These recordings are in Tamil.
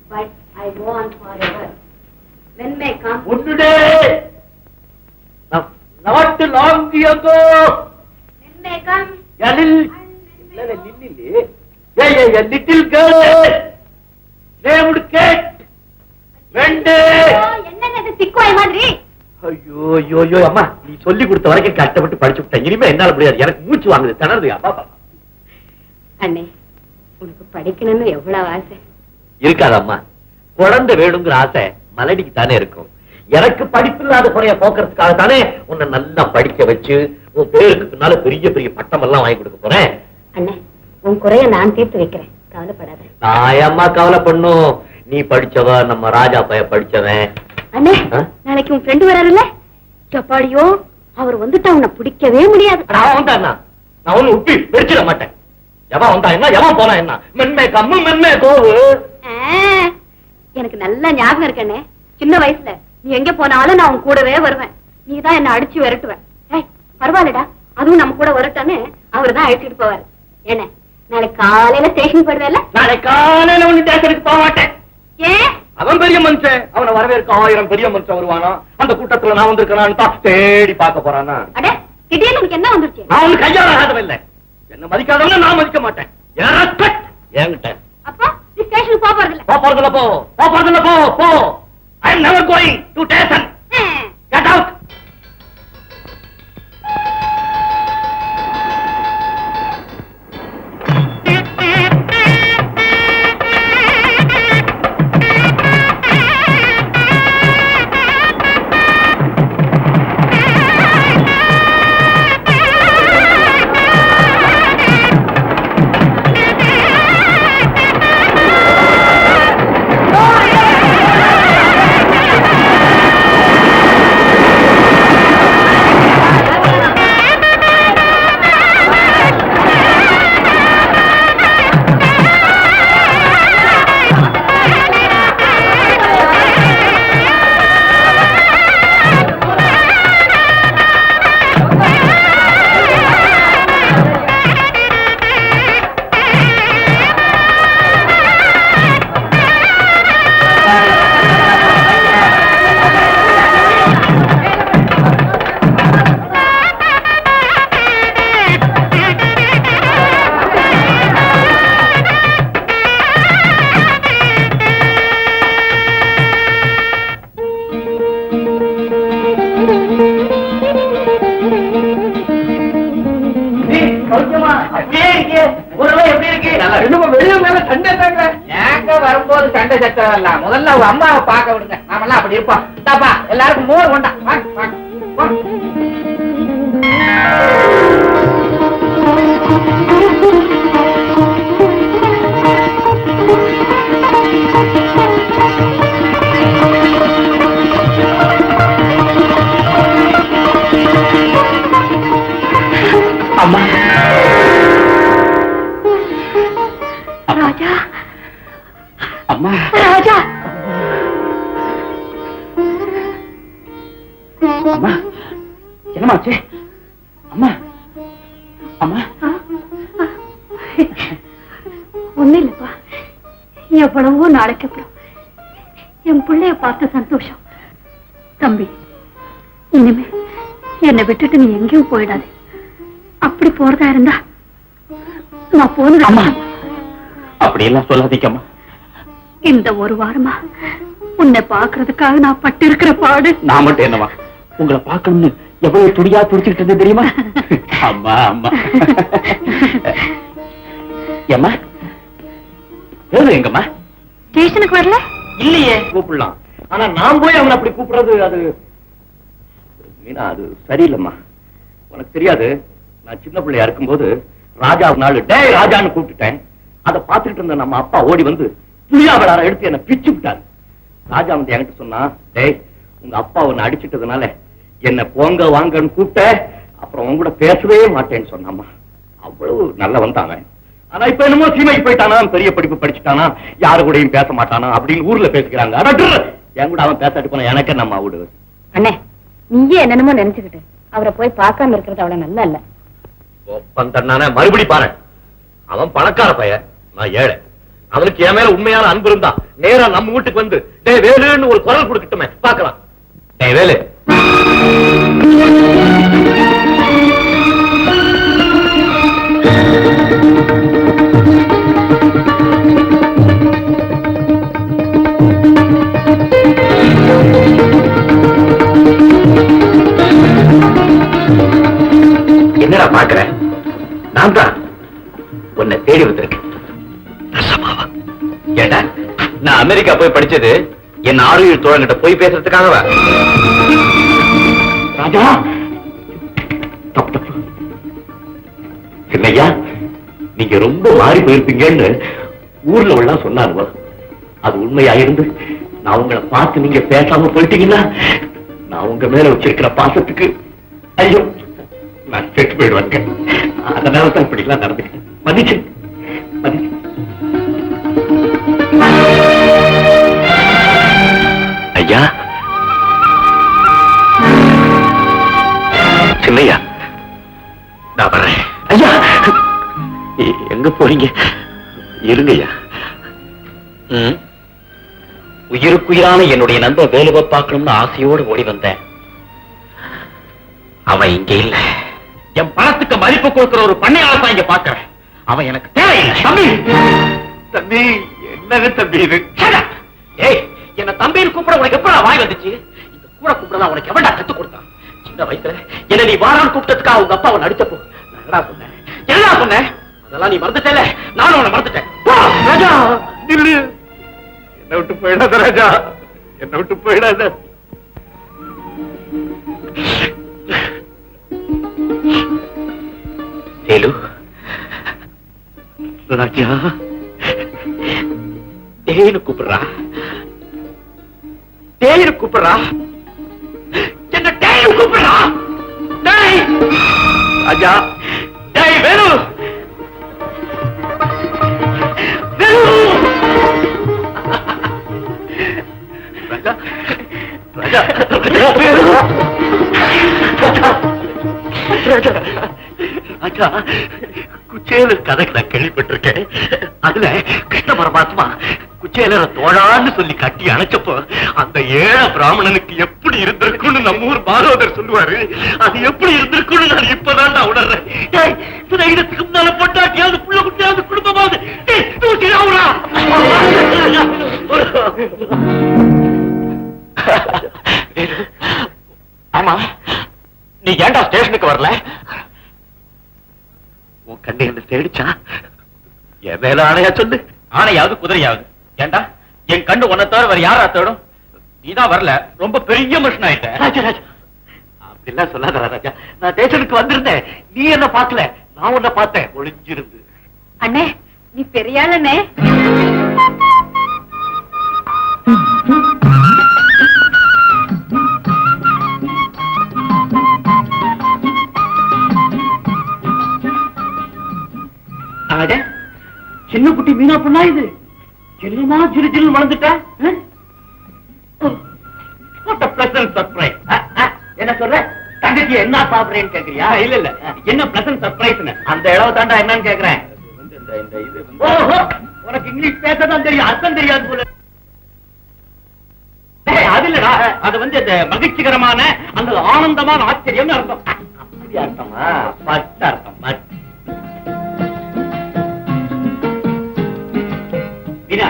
but I go on forever. When may come? One day, not long ago. When may come? A little girl named Kate. When day. என்னது சிக்குவாய் மாதிரி? ஐயோ ஐயோ ஐயோ அம்மா, நீ சொல்லி கொடுத்த வரைக்கும் கஷ்டப்பட்டு படிச்சு விட்டேன். இனிமே என்னால முடியாது, எனக்கு மூச்சு வாங்குது, திணறுது. அப்பா அண்ணே, உனக்கு படிக்கணும்னு எவ்வளவு ஆசை இருக்காதம்மா. குழந்தை வேணுங்கிற ஆசை மலடிக்கு தானே இருக்கும். எனக்கு படிப்பில்லாத குறைய போக்குறதுக்காக தானே உன்னை நல்லா படிக்க வச்சு உன் பேருக்கு பின்னால பெரிய பெரிய பட்டம் எல்லாம் வாங்கி கொடுக்க போறேன். அண்ணே, உன் குறைய நான் தீர்த்து வைக்கிறேன், கவலைப்படாத. தாயம்மா கவலை பண்ணும். நீ படிச்சவ, நம்ம ராஜா பைய படிச்சவன். அண்ணே, நாளைக்கு உன் ஃப்ரெண்டு வராருல்ல, சப்பாடியோ, அவர் வந்துட்டா உன்னை பிடிக்கவே முடியாது. நான் வந்தா நான் ஒண்ணு உப்பி வெடிச்சிட மாட்டேன். எவன் வந்தா என்ன, எவன் போனா என்ன, மென்மே கம்மு மென்மே கோவு. எனக்கு நல்ல ஞாபகம் இருக்கண்ணே, சின்ன வயசுல நீ எங்க போனாலும் நான் உன் கூடவே வருவேன். நீதான் என்ன அடிச்சு விரட்டுவேன். பரவாயில்லடா, அதுவும் நம்ம கூட வரட்டான்னு அவரு தான் அழைச்சிட்டு போவாரு. என்ன நாளைக்கு காலையில ஸ்டேஷன் போயிடுவேல? நாளைக்கு காலையில ஒண்ணு ஸ்டேஷனுக்கு போக மாட்டேன். ஏன்? அவன் பெரிய மனுஷன், அவனை வரவேற்க 1000 பெரிய மனுஷன் வருவானா. அந்த கூட்டத்துல நான் வந்திருக்கான்னு தான் தேடி பார்க்க போறானா. அட, திடீர்னு உனக்கு என்ன வந்துருச்சு? நான் உனக்கு கையால ஆகாதவில்லை. என்ன மதிக்காதவன நான் மதிக்க மாட்டேன். என்கிட்ட அப்பா நீ ஸ்டேஷனுக்கு போறதில்ல? போறதில்ல, போறதில்ல, போ. I am never going to station. Get out. வரும்போது சண்டை சச்சரவெல்லாம் முதல்ல ஒரு அம்மாவை பார்க்க விடுங்க. நாமெல்லாம் அப்படி இருப்போம். தாப்பா எல்லாருக்கும் மோர் கொண்டா. அம்மா, ராஜா, அம்மா, ராஜா. அம்மா, என்னமாச்சு? அம்மா, அம்மா. ஒண்ணு இல்லப்பா, எவ்வளவோ நாளைக்கு அப்புறம் என் பிள்ளைய பார்த்த சந்தோஷம். தம்பி, இனிமே என்னை விட்டுட்டு நீ எங்கேயும் போயிடாது. அப்படி போறதா இருந்தா நான் போனது. அம்மா, அப்படியெல்லாம் சொல்லாதீங்கம்மா. இந்த ஒரு வாரமா உன்னை பாக்குறதுக்காக நான் பட்டு இருக்கிற பாடு. நான் மட்டும் என்னவா, உங்களை பார்க்கணும்னு எவ்வளவு துடியா துடிச்சுக்கிட்டு இருந்தது தெரியுமா? அம்மா, அம்மா. ஏம்மா, எங்கம்மா? ஸ்டேஷனுக்கு வரல? இல்லையே, கூப்பிடலாம். ஆனா நான் போய் அவனை அப்படி கூப்பிடுறது, அது மீனா, அது சரியில்லைம்மா. உனக்கு தெரியாது, நான் சின்ன பிள்ளையா இருக்கும்போது ராஜா ஒரு நாள் டே ராஜான்னு கூப்பிட்டுட்டேன். அதை பார்த்துட்டு இருந்த நம்ம அப்பா ஓடி வந்து புளியா விளாட எடுத்து என்ன பிச்சு விட்டாரு. ராஜா வந்து என்கிட்ட சொன்னா, டேய், உங்க அப்பா உன்னை அடிச்சிட்டதுனால என்ன போங்க வாங்கன்னு கூப்பிட்ட, அப்புறம் உங்க கூட பேசவே மாட்டேன்னு சொன்னாமா. அவ்வளவு நல்ல வந்தாங்க. ஆனா இப்ப என்னமோ சீமைக்கு போயிட்டானா, பெரிய படிப்பு படிச்சுட்டானா, யாரு கூடயும் பேச மாட்டானா அப்படின்னு ஊர்ல பேசிக்கிறாங்க. என் கூட அவன் பேசாட்டு போனா எனக்கு நம்ம விடு. அண்ணே, நீயே என்னென்னமோ நினைச்சுக்கிட்டு அவரை போய் பார்க்காம இருக்கிறது அவ்வளவு நல்லா இல்ல. ஒப்பந்தண்ணானே மறுபடி பாரு. அவன் பணக்கார பையன், நான் ஏழை. அவனுக்கு என் மேல உண்மையான அன்பு இருந்தா நேரா நம்ம வீட்டுக்கு வந்து டேய் வேலுன்னு ஒரு குரல் கொடுக்கட்டுமே பார்க்கலாம். டேய் வேலு. என்னடா பாக்குற? நான் தான் உன்னை தேடி வந்திருக்கேன். ஏண்டா நான் அமெரிக்கா போய் படிச்சது என் ஆரோக்கிய தோழங்கிட்ட போய் பேசுறதுக்காகவா? ராஜா சின்னையா, நீங்க ரொம்ப மாறி போயிருப்பீங்கன்னு ஊர்ல உள்ள சொன்னாங்க. அது உண்மையா இருந்து நான் உங்களை பார்த்து நீங்க பேசாம போயிட்டீங்கன்னா நான் உங்க மேல வச்சிருக்கிற பாசத்துக்கு ஐயோ நான் செட்டு போயிடுவாங்க. அதனால தான் இப்படி எல்லாம் நடந்துக்கிட்டேன். மன்னிச்சு மன்னிச்சு. ஐயா சின்னையா, நான் வர்றேன். ஐயா எங்க போறீங்க? இருங்கய்யா. உயிருக்குயிரான என்னுடைய நண்பர் வேலுவை பார்க்கணும்னு ஆசையோடு ஓடி வந்தேன். அவன் இங்க இல்ல. என் பணத்துக்கு மதிப்பு கொடுக்கிற ஒரு பண்ணையாளர் தான் இங்க பாக்குறேன். அவன் எனக்கு தேவையில்லை. தம்பி தம்பி என்னங்க தம்பி இது? ஏய், என்ன தம்பின்னு கூப்பிட உனக்கு எப்படா வாய் வந்துச்சு? இந்த கூட கூப்பிடலாம் உனக்கு எவன்டா கத்து கொடுத்தான்? சின்ன வயசுல என்ன நீ வாரான்னு கூப்பிட்டதுக்காக உங்க அப்பா அவன் அடிச்சப்போ என்னடா சொன்னேன்? என்னடா சொன்னேன்? அதெல்லாம் நீ மறந்துட்டல, நானும் அவனை மறந்துட்டேன். ராஜா நில்லு. என்ன விட்டு போயிடாத ராஜா, என்ன விட்டு போயிடாத. வேலு ராஜா தேனு கூப்பிடுறா, தேனு கூப்பிடுறா, என்ன தேனு கூப்பிடுறா. டேய் ராஜா, டேய் வேலு, வேலு. ராஜா ராஜா ராஜா வேலு. ராஜா ராஜா குச்சேலர் கதைக்கு நான் கேள்விப்பட்டிருக்கேன். அதுல கிருஷ்ண பரமாத்மா குச்சேலரை தோழான்னு சொல்லி கட்டி அணைச்சப்போ அந்த ஏழை பிராமணனுக்கு எப்படி இருந்திருக்குன்னு நம்ம ஊர் பாகவதர் சொல்லுவாரு. அது எப்படி இருந்திருக்குன்னு நான் இப்பதான் நான் உணர்றேன். இடத்துக்கு முன்னால பொட்டாட்டியாவது புள்ள குட்டியாவது குடும்பமாவது ஆமா, நீ ஏன்டா ஸ்டேஷனுக்கு வரல? உன் கண்ணு என்ன தேடிச்சா? என் மேல ஆணையா சொல்லு. ஆணையாவது குதிரையாவது. ஏண்டா என் கண்ணு உன்னை தவிர வேற யாரா தேடும்? நீதான் வரல, ரொம்ப பெரிய மனுஷன் ஆயிட்ட. ராஜா ராஜா அப்படிலாம் சொல்லாத ராஜா. நான் ஸ்டேஷனுக்கு வந்திருந்தேன், நீ என்ன பார்க்கல, நான் உன்னை பார்த்தேன் ஒளிஞ்சிருந்து. அண்ணே நீ பெரிய ஆளண்ணே. சின்ன குட்டி மீனா பொண்ணா இது? சின்னமா சிறு சிறு வளர்ந்துட்டா? சர்ப்ரைஸ். என்ன சொல்ற? தங்கச்சி என்ன சாப்பிடுறேன்னு கேக்குறியா? இல்ல இல்ல, என்ன பிளசன்ட் சர்ப்ரைஸ்? அந்த இளவு தாண்டா என்னன்னு கேக்குறேன். உனக்கு இங்கிலீஷ் பேசதான் தெரியும், அர்த்தம் தெரியாது போல. அது இல்லடா, அது அந்த மகிழ்ச்சிகரமான அந்த ஆனந்தமான ஆச்சரியம் அர்த்தம். அப்படி அர்த்தமா? பட்டு அர்த்தம். வீணா,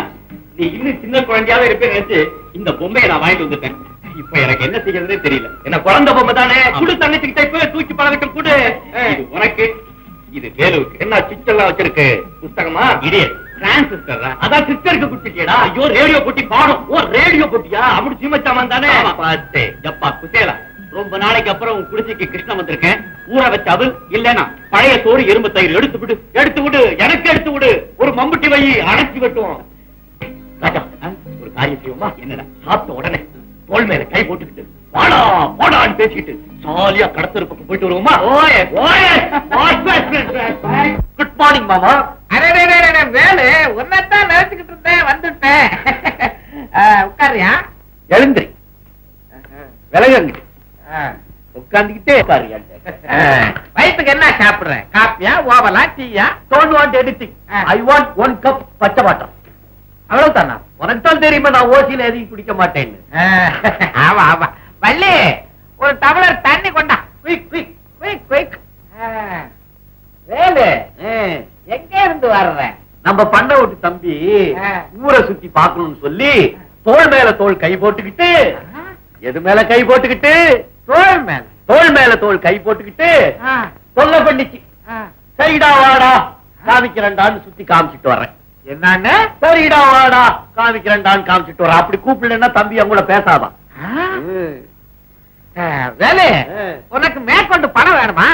நீ இன்னும் சின்ன குழந்தையாவே இருப்பேன்னு நினைச்சு இந்த பொம்மையை நான் வாங்கிட்டு வந்துட்டேன். இப்ப எனக்கு என்ன செய்யறதே தெரியல. என்ன குழந்தை பொம்மை தானே, குடு தங்கச்சிக்கிட்ட இப்ப தூக்கி பழகட்டும். குடு. இது உனக்கு, இது வேலுவுக்கு. என்ன சிச்செல்லாம் வச்சிருக்கு? புத்தகமா? இது டிரான்சிஸ்டர். அதான் சிஸ்டருக்கு குட்டிட்டியடா. ஐயோ, ரேடியோ போட்டி பாடும். ஓ ரேடியோ போட்டியா? அப்படி சீமச்சாமன் தானே பாத்து. எப்பா குசேலா, ரொம்ப நாளைக்கு அப்புறம் உன் குடிசைக்கு கிருஷ்ணன் வந்திருக்கேன். ஊற வச்ச அவள் இல்லனா பழைய சோறு எறும்பு தயிர் எடுத்து விடு, எடுத்து விடு, எனக்கு எடுத்து விடு. ஒரு மம்புட்டி வை, அணைச்சி வெட்டுவோம். ராஜா, ஒரு காரியம் செய்வோமா? என்னடா, சாப்பிட்ட உடனே தோல் மேல கை போட்டுக்கிட்டு வாடா வாடான்னு பேசிக்கிட்டு ஜாலியா கடத்தருக்கு போயிட்டு வருவோமா? குட் மார்னிங் மாமா. வேலு உன்னதான் நினைச்சுக்கிட்டு இருந்தேன், வந்துட்டேன். உட்காரியா? எழுந்திரி, விலகங்க, உட்கார்ந்துகிட்டே பாருங்க. வயிற்றுக்கு என்ன சாப்பிடுறேன்? காப்பியா, ஓவலா, டீயா? Don't want anything. I want one cup பச்சை வாட்டம். அவ்வளவுதானா? உனக்கு தான் தெரியுமா நான் ஓசியில எதையும் குடிக்க மாட்டேன்னு. ஆமா ஆமா. வள்ளி, ஒரு டம்ளர் தண்ணி கொண்டா. Quick quick quick quick. Velu, எங்க இருந்து வர்ற? நம்ம பண்ண விட்டு தம்பி ஆ. ஊரை சுத்தி பாக்கணும்னு சொல்லி தோள் மேல தோள் கை போட்டுக்கிட்டு, எது மேல கை போட்டுக்கிட்டு, தோல் மேல. தோள் மேல தோள் கை போட்டுக்கிட்டு சொல்ல பண்ணிச்சு, சரிடா வாடா காமிக்கிறேன்டான்னு சுத்தி காமிச்சிட்டு வர்றேன். என்னன்னு? சரிடா வாடா காமிக்கிறேன்டான்னு காமிச்சிட்டு வர்றேன். அப்படி கூப்பிடலன்னா தம்பி அவங்க கூட பேசாதான். வேலு, உனக்கு மேற்கொண்டு பணம் வேணுமா?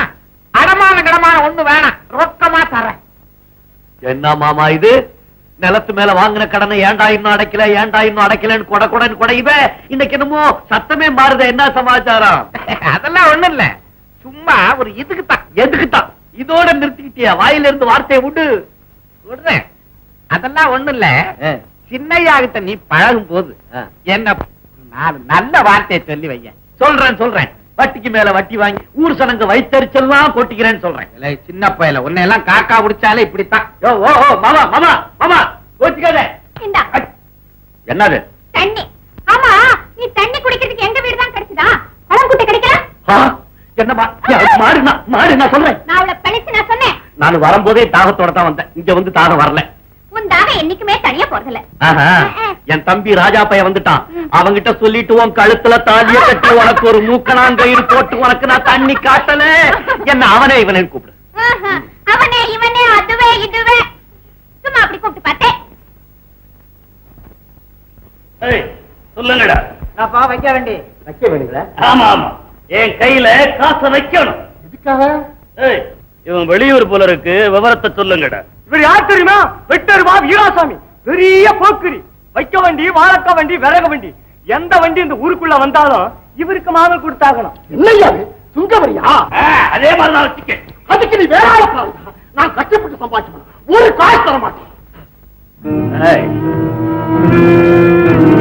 அடமான கடமான ஒண்ணு வேணாம், ரொக்கமா தரேன். என்ன மாமா இது? நிலத்து மேல வாங்கின கடனை ஏண்டா இன்னும் அடைக்கல, ஏண்டா இன்னும் அடைக்கலன்னு கொட கொடன்னு கொடையுத. இன்னைக்கு என்னமோ சத்தமே மாறுத. என்ன சமாச்சாரம்? அதெல்லாம் ஒண்ணு இல்ல, சும்மா ஒரு இதுக்குத்தான். எதுக்குத்தான்? இதோட நிறுத்திக்கிட்டியா? வாயில இருந்து வார்த்தையை விட்டு சொல்றேன். அதெல்லாம் ஒண்ணு இல்ல, சின்னையா கிட்ட நீ பழகும் போது என்ன 4 நல்ல வார்த்தையை சொல்லி வைய. சொல்றேன் சொல்றேன். வட்டிக்கு மேல வட்டி வாங்கி ஊர் சனங்க வைத்தறிச்செல்லாம் கொட்டிக்கிறேன்னு சொல்றேன். சின்ன பையல உன்னை எல்லாம் காக்கா பிடிச்சாலே இப்படித்தான். ஓ மாமா மாமா மாமா கோச்சிக்காத. இந்தா என்னது? தண்ணி. ஆமா, நீ தண்ணி குடிக்கிறதுக்கு எங்க வீடு தான் கிடைச்சதா? பழம் குட்டை கிடைக்கல? என்னமா மாடு நான் சொல்றேன். நான் அவளை பழிச்சு நான் சொன்னேன். நான் வரும்போதே தாகத்தோட தான் வந்தேன். இங்க வந்து தாகம் வரல. உன் தாகம் என்னைக்குமே தனியா போறதில்ல. என் தம்பி ராஜா பையன் வந்துட்டான். அவங்கிட்ட சொல்லிட்டு உன் கழுத்துல தாலிய கட்டி உனக்கு ஒரு மூக்கணாங்கயிறு போட்டு உனக்கு நான் தண்ணி காட்டல. என்ன அவனே இவனே கூப்பிடு. அவனே இவனே அதுவே இதுவே சும்மா அப்படி கூப்பிட்டு பார்த்தேன். சொல்லுங்கடா. நான் வைக்க வேண்டிய. ஆமா ஆமா, என் கையில காசை வைக்கணும். எதுக்காக? இவன் வெளியூர் போல இருக்கு, விவரத்தை சொல்லுங்கடா. இவர் யார் தெரியுமா? வெட்டருவா வீராசாமி, பெரிய போக்கிரி. வைக்க வண்டி, வாழக்க வண்டி, விறகு வண்டி, எந்த வண்டி இந்த ஊருக்குள்ள வந்தாலும் இவருக்கு மாதம் கொடுத்தாகணும். என்னையா சுங்க வரியா? அதே மாதிரி நான் வச்சுக்க. அதுக்கு நீ வேற ஆளை பாரு. நான் கஷ்டப்பட்டு சம்பாதிச்சு ஒரு காசு தர மாட்டேன்.